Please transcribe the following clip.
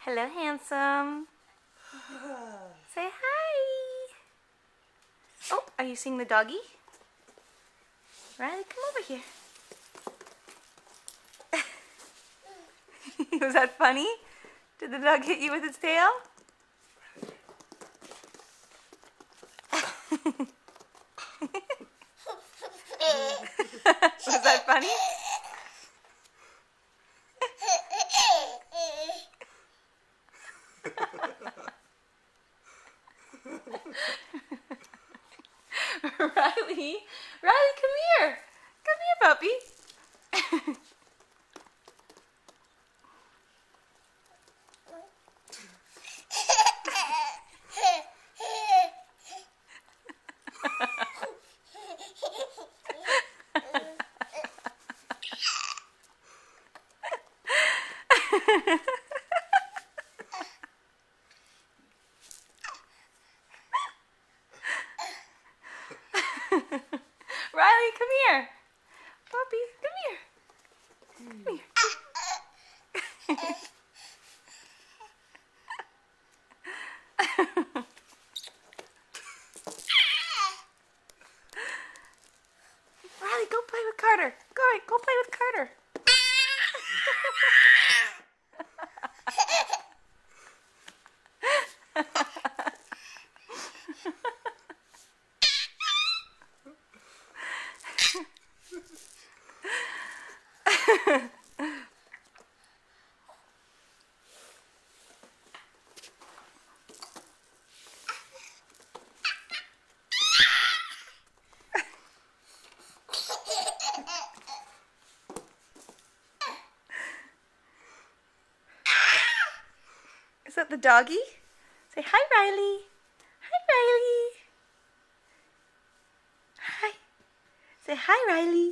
Hello, handsome. Say hi. Oh, are you seeing the doggy? Riley, come over here. Was that funny? Did the dog hit you with its tail? Was that funny? Riley, come here. Come here, puppy. Riley, come here. Puppy, come here. Come here. Riley, go play with Carter. Go play with Carter. Is that the doggy? Say hi, Riley. Hi, Riley. Hi. Say hi, Riley.